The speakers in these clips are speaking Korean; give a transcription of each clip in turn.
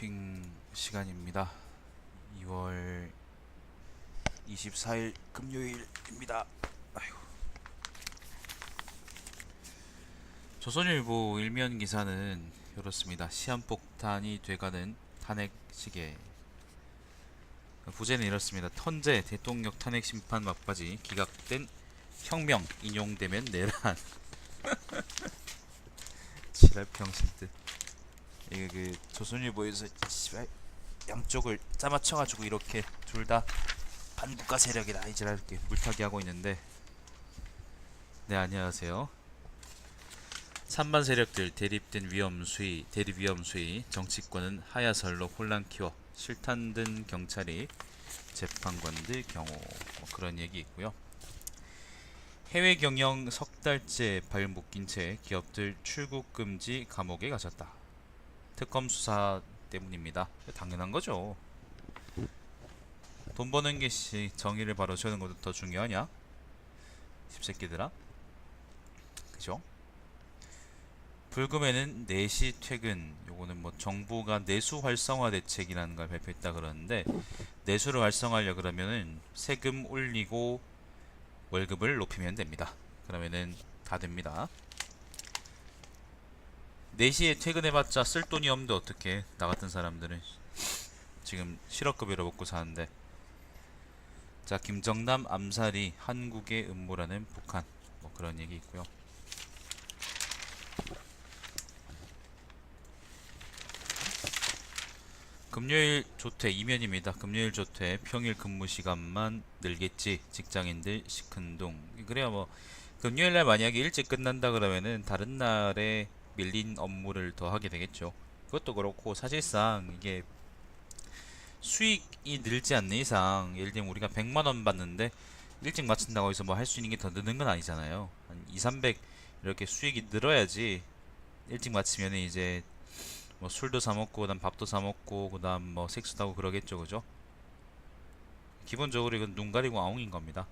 브리핑 시간입니다. 2월 24일 금요일입니다. 아이고. 조선일보 일면 기사는 이렇습니다. 시한폭탄이 돼가는 탄핵 시계. 부제는 이렇습니다. 턴제 대통령 탄핵 심판 막바지 기각된 혁명 인용되면 내란. 지랄 병신들. 이게 그 조선일보에서 씨발 양쪽을 짜맞춰가지고 이렇게 둘 다 반국가 세력이다 이지랄 이렇게 물타기 하고 있는데, 네 안녕하세요. 산반 세력들 대립된 위험 수위 대립 위험 수위 정치권은 하야설로 혼란 키워 실탄 든 경찰이 재판관들 경호, 뭐 그런 얘기 있고요. 해외 경영 석 달째 발 묶인 채 기업들 출국 금지 감옥에 가셨다. 특검 수사 때문입니다. 당연한 거죠. 돈 버는 게 정의를 바로 세우는 것도 더 중요하냐? 십새끼들아. 그죠? 불금에는 4시 퇴근. 요거는 뭐 정부가 내수 활성화 대책이라는 걸 발표했다 그러는데, 내수를 활성화하려 그러면은 세금 올리고 월급을 높이면 됩니다. 그러면은 다 됩니다. 4시에 퇴근해봤자 쓸 돈이 없는데 어떡해. 나 같은 사람들은 지금 실업급여로 먹고 사는데. 자, 김정남 암살이 한국의 음모라는 북한, 뭐 그런 얘기 있고요. 금요일 조퇴 이면입니다. 금요일 조퇴 평일 근무 시간만 늘겠지. 직장인들 시큰둥. 그래야 뭐 금요일날 만약에 일찍 끝난다 그러면은 다른 날에 밀린 업무를 더 하게 되겠죠. 그것도 그렇고 사실상 이게 수익이 늘지 않는 이상, 예를 들면 우리가 100만원 받는데 일찍 마친다고 해서 뭐 할 수 있는 게 더 느는 건 아니잖아요. 한 2, 300 이렇게 수익이 늘어야지 일찍 마치면 이제 뭐 술도 사 먹고 그다음 밥도 사 먹고 그다음 뭐 섹스도 하고 그러겠죠. 그죠? 기본적으로 이건 눈 가리고 아웅인 겁니다.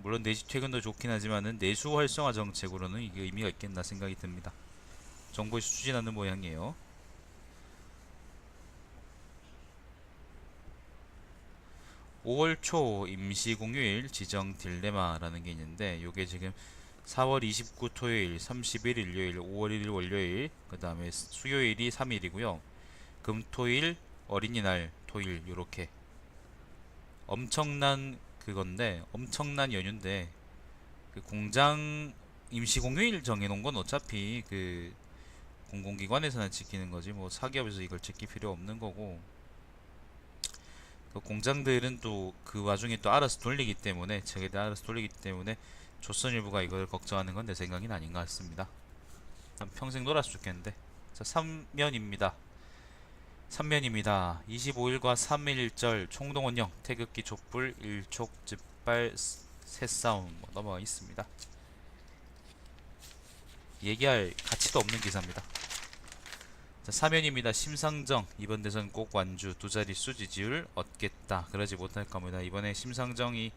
물론 내시 퇴근도 좋긴 하지만은 내수 활성화 정책으로는 이게 의미가 있겠나 생각이 듭니다. 정부에서 추진하는 모양이에요. 5월 초 임시 공휴일 지정 딜레마라는 게 있는데, 요게 지금 4월 29 토요일, 31 일요일, 5월 1일 월요일, 그 다음에 수요일이 3일이고요. 금, 토일, 어린이날, 토일, 요렇게 엄청난 그건데, 엄청난 연휴인데, 그 공장 임시 공휴일 정해놓은 건 어차피 그 공공기관에서는 지키는 거지 뭐 사기업에서 이걸 지킬 필요 없는 거고, 그 공장들은 또 그 와중에 또 알아서 돌리기 때문에, 자기들 알아서 돌리기 때문에 조선일보가 이걸 걱정하는 건 내 생각이 아닌 것 같습니다. 평생 놀았으면 좋겠는데. 자, 3면입니다. 25일과 3일절 총동원령 태극기 촛불 일촉즉발 새싸움, 뭐 넘어가 있습니다. 얘기할 가치도 없는 기사입니다. 자, 3면입니다. 심상정 이번 대선 꼭 완주 두 자릿수 지지율 얻겠다. 그러지 못할 겁니다. 이번에 심상정이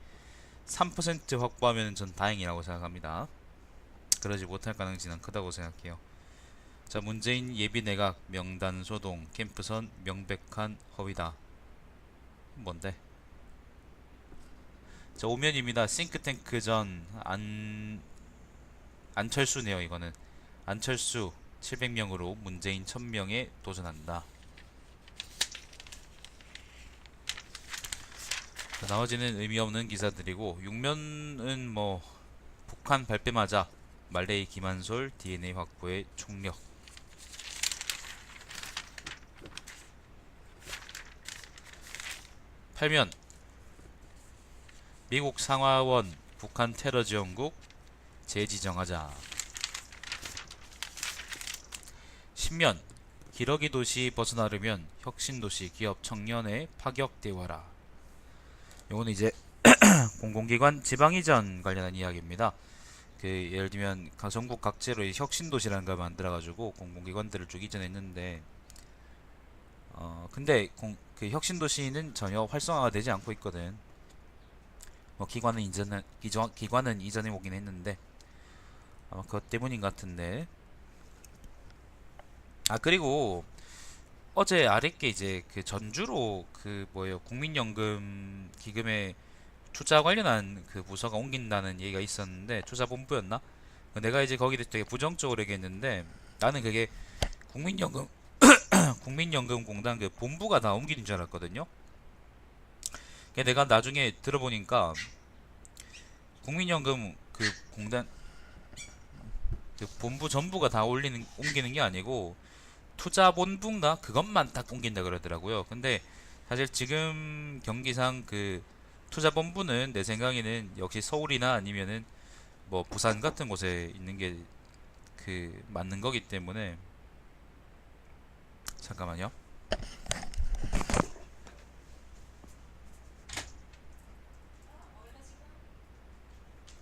3% 확보하면 전 다행이라고 생각합니다. 그러지 못할 가능성은 크다고 생각해요. 자, 문재인 예비내각 명단 소동 캠프선 명백한 허위다. 뭔데? 자, 오면입니다. 싱크탱크 전 안철수네요. 이거는 안철수 700명으로 문재인 1000명에 도전한다. 자, 나머지는 의미 없는 기사들이고, 6면은 뭐 북한 발뺌하자 말레이 김한솔 DNA 확보에 총력. 8면 미국 상하원 북한 테러 지원국 재지정하자. 10면 기러기 도시 벗어나려면 혁신 도시 기업 청년의 파격 대화라. 요거는 이제 공공기관 지방 이전 관련한 이야기입니다. 그 예를 들면 전국 각지로 혁신 도시라는 걸 만들어 가지고 공공기관들을 쭉 이전했는데, 근데 그 혁신 도시는 전혀 활성화가 되지 않고 있거든. 뭐 기관은 이전해 오긴 했는데 아마 그것 때문인 것 같은데, 아 그리고 어제 아랫게 이제 그 전주로 그 뭐예요 국민연금 기금에 투자 관련한 그 부서가 옮긴다는 얘기가 있었는데 투자본부였나? 내가 이제 거기에 되게 부정적으로 얘기했는데 나는 그게 국민연금 국민연금공단 그 본부가 다 옮기는 줄 알았거든요. 근데 내가 나중에 들어보니까 국민연금 그 공단 그 본부 전부가 다 옮기는 게 아니고 투자본부인가 그것만 딱 옮긴다 그러더라고요. 근데 사실 지금 경기상 그 투자본부는 내 생각에는 역시 서울이나 아니면은 뭐 부산 같은 곳에 있는 게 그 맞는 거기 때문에 잠깐만요.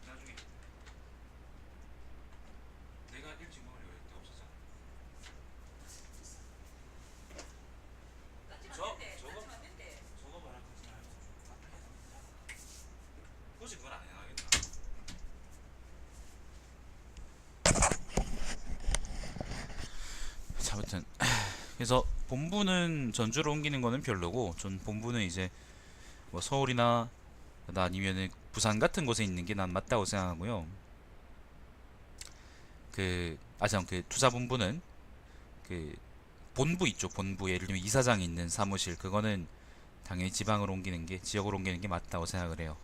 나중에 내가 일찍 먹으려고 했는데 없어서. 저거 말하지 말고 굳이 그건 안 해야겠다. 자, 아무튼 그래서 본부는 전주로 옮기는 거는 별로고 전 본부는 이제 뭐 서울이나 아니면은 부산 같은 곳에 있는 게 난 맞다고 생각하고요. 그 투자본부는 그 본부 있죠. 본부 예를 들면 이사장이 있는 사무실 그거는 당연히 지방으로 옮기는 게 지역으로 옮기는 게 맞다고 생각을 해요.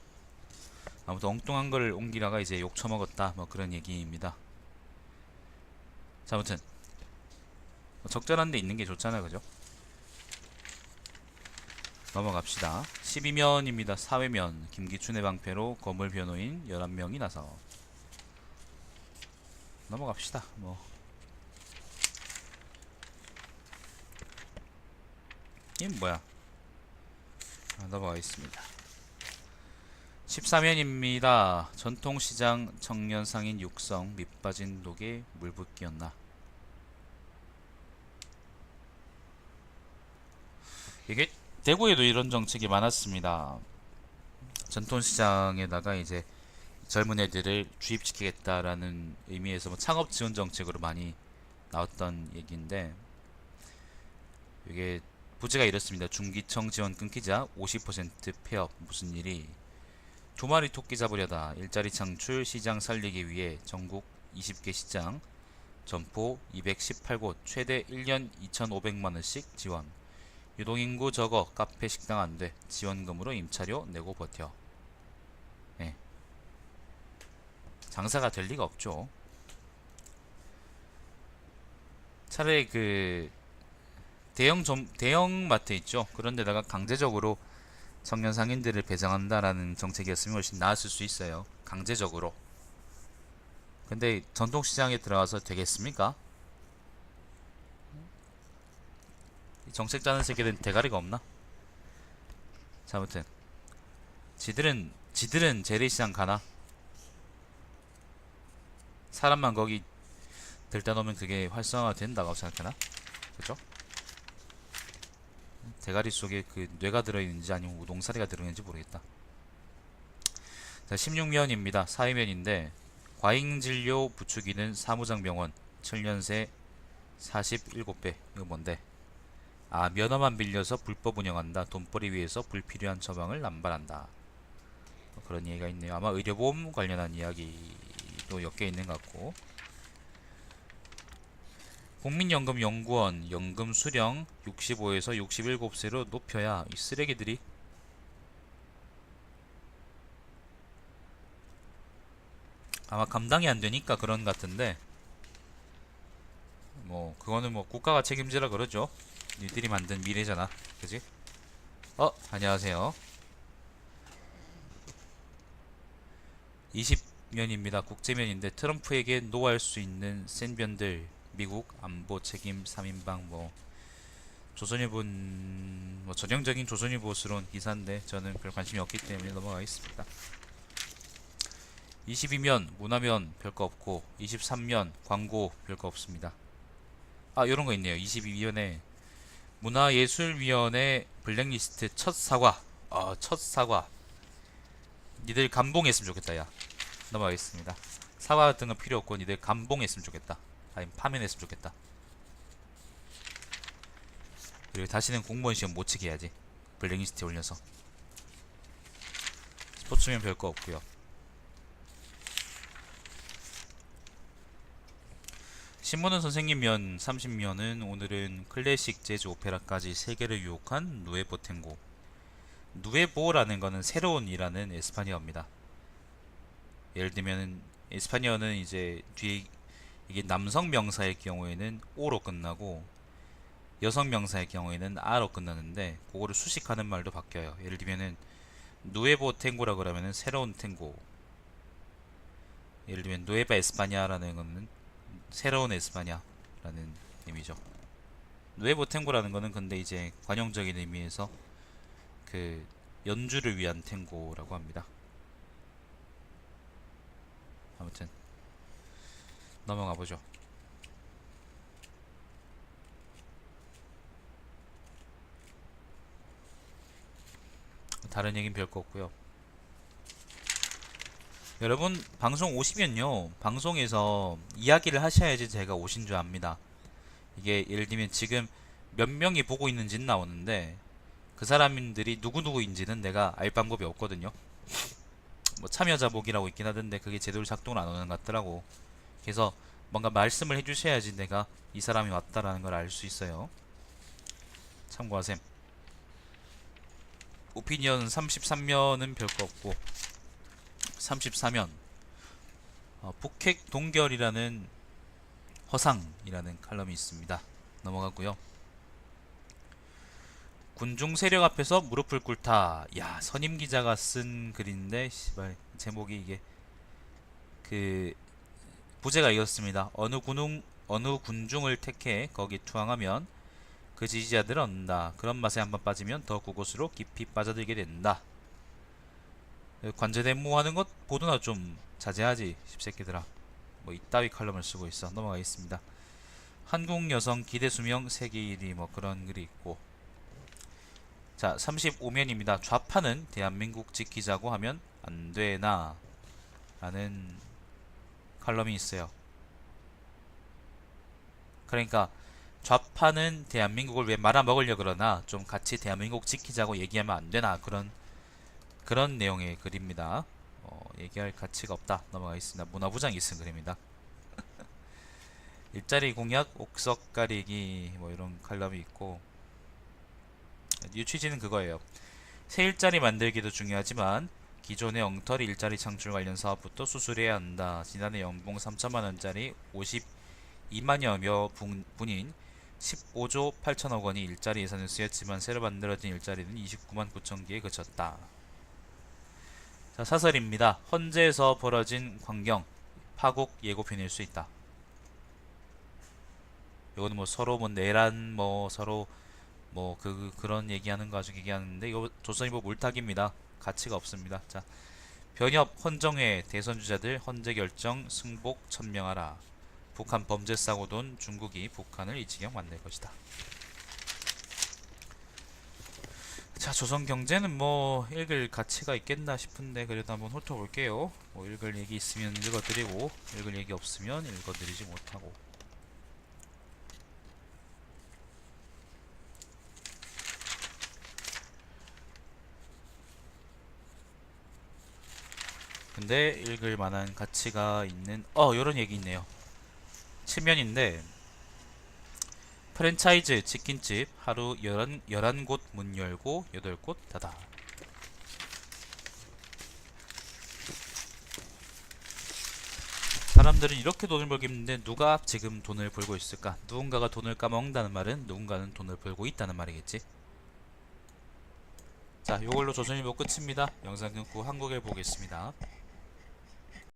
아무튼 엉뚱한 걸 옮기다가 이제 욕 처먹었다 뭐 그런 얘기입니다. 자, 아무튼 적절한 데 있는 게 좋잖아 그죠? 넘어갑시다. 12면입니다. 사회면 김기춘의 방패로 거물 변호인 11명이 나서 넘어갑시다. 뭐 이건 뭐야? 넘어가겠습니다. 14면입니다. 전통시장 청년상인 육성 밑빠진 독에 물붓기였나. 이게 대구에도 이런 정책이 많았습니다. 전통시장에다가 이제 젊은 애들을 주입시키겠다라는 의미에서 뭐 창업 지원 정책으로 많이 나왔던 얘기인데 이게 부제가 이렇습니다. 중기청 지원 끊기자 50% 폐업. 무슨 일이? 두 마리 토끼 잡으려다 일자리 창출 시장 살리기 위해 전국 20개 시장 점포 218곳 최대 1년 2,500만원씩 지원. 유동인구 적어 카페 식당 안돼 지원금으로 임차료 내고 버텨. 네. 장사가 될 리가 없죠. 차라리 그 대형 마트 있죠. 그런 데다가 강제적으로 청년 상인들을 배정한다라는 정책이었으면 훨씬 나았을 수 있어요. 강제적으로. 근데 전통시장에 들어가서 되겠습니까? 정책 짜는 새끼들은 대가리가 없나? 자, 아무튼 지들은 재래시장 가나? 사람만 거기 들다 놓으면 그게 활성화가 된다고 생각하나? 그죠? 대가리 속에 그 뇌가 들어있는지 아니면 우동사리가 들어있는지 모르겠다. 자, 16면입니다. 사회면인데 과잉진료 부추기는 사무장병원 청년세 47배. 이거 뭔데? 아, 면허만 빌려서 불법 운영한다. 돈벌이 위해서 불필요한 처방을 남발한다. 그런 얘기가 있네요. 아마 의료보험 관련한 이야기도 엮여 있는 것 같고. 국민연금연구원 연금 수령 65에서 67세로 높여야 이 쓰레기들이 아마 감당이 안 되니까 그런 것 같은데 뭐 그거는 뭐 국가가 책임지라 그러죠. 니들이 만든 미래잖아. 그지? 안녕하세요. 20면입니다. 국제면인데 트럼프에게 노할 수 있는 센 변들 미국 안보 책임 3인방 뭐 조선일보는 뭐 전형적인 조선일보스러운 기사인데 저는 별 관심이 없기 때문에 넘어가겠습니다. 22면 문화면 별거 없고 23면 광고 별거 없습니다. 아, 요런 거 있네요. 22면에 문화예술위원회 블랙리스트 첫 사과. 첫 사과. 니들 감봉했으면 좋겠다. 야, 넘어가겠습니다. 사과 같은 건 필요 없고 니들 감봉했으면 좋겠다. 아니면 파면했으면 좋겠다. 그리고 다시는 공무원 시험 못 치게 해야지. 블랙리스트에 올려서. 스포츠면 별거 없고요. 신문은 선생님면 30면은 오늘은 클래식 재즈 오페라까지 3개를 유혹한 누에보 탱고. 누에보라는 거는 새로운이라는 에스파니어입니다. 예를 들면 에스파니어는 이제 뒤에 이게 남성 명사의 경우에는 오로 끝나고 여성 명사의 경우에는 아로 끝나는데 그거를 수식하는 말도 바뀌어요. 예를 들면은 누에보 탱고라 그러면은 새로운 탱고. 예를 들면 누에바 에스파냐라는 거는 새로운 에스파냐라는 의미죠. 누에보 탱고라는 거는 근데 이제 관용적인 의미에서 그 연주를 위한 탱고라고 합니다. 아무튼 넘어가 보죠. 다른 얘기는 별거 없고요. 여러분 방송 오시면요, 방송에서 이야기를 하셔야지 제가 오신 줄 압니다. 이게 예를 들면 지금 몇 명이 보고 있는지는 나오는데 그 사람들이 누구누구인지는 내가 알 방법이 없거든요. 뭐 참여자 보기라고 있긴 하던데 그게 제대로 작동을 안 하는 것 같더라고. 그래서 뭔가 말씀을 해주셔야지 내가 이 사람이 왔다라는 걸 알 수 있어요. 참고하셈. 오피니언 33면은 별거 없고 34면 북핵 동결이라는 허상이라는 칼럼이 있습니다. 넘어가고요. 군중 세력 앞에서 무릎을 꿇다. 야, 선임 기자가 쓴 글인데 씨발 제목이 이게 그 부제가 이었습니다. 어느 군중을 택해 거기 투항하면 그 지지자들은 얻는다. 그런 맛에 한번 빠지면 더 그곳으로 깊이 빠져들게 된다. 관제대모하는 것 보도나 좀 자제하지 십새끼들아. 뭐 이따위 칼럼을 쓰고 있어. 넘어가겠습니다. 한국 여성 기대 수명 세계 1위 뭐 그런 글이 있고. 자, 35면입니다. 좌파는 대한민국 지키자고 하면 안 되나 라는 칼럼이 있어요. 그러니까 좌파는 대한민국을 왜 말아먹으려 그러나 좀 같이 대한민국 지키자고 얘기하면 안 되나 그런 내용의 글입니다. 얘기할 가치가 없다. 넘어가겠습니다. 문화부장이 쓴 글입니다. 일자리 공약, 옥석 가리기 뭐 이런 칼럼이 있고, 이 취지는 그거예요. 새 일자리 만들기도 중요하지만 기존의 엉터리 일자리 창출 관련 사업부터 수술해야 한다. 지난해 연봉 3천만원짜리 52만여 분인 15조 8천억 원이 일자리 예산을 쓰였지만 새로 만들어진 일자리는 29만 9천 개에 그쳤다. 자, 사설입니다. 헌재에서 벌어진 광경 파국 예고편일 수 있다. 이거는 뭐 서로 뭐 내란 뭐 서로 뭐 그런 얘기하는 거 가지고 얘기하는데 이거 조선일보 물타기입니다. 가치가 없습니다. 자, 변협 헌정회 대선 주자들 헌재 결정 승복 천명하라. 북한 범죄 싸고 돈 중국이 북한을 이 지경 만들 것이다. 자, 조선경제는 뭐 읽을 가치가 있겠나 싶은데 그래도 한번 훑어볼게요. 뭐 읽을 얘기 있으면 읽어드리고 읽을 얘기 없으면 읽어드리지 못하고. 근데 읽을 만한 가치가 있는 요런 얘기 있네요. 7면인데 프랜차이즈 치킨집 하루 11곳 문 열고 8곳 닫아. 사람들은 이렇게 돈을 벌겠는데 누가 지금 돈을 벌고 있을까? 누군가가 돈을 까먹는다는 말은 누군가는 돈을 벌고 있다는 말이겠지. 자, 요걸로 조선일보 끝입니다. 영상 끊고 한국일 보겠습니다.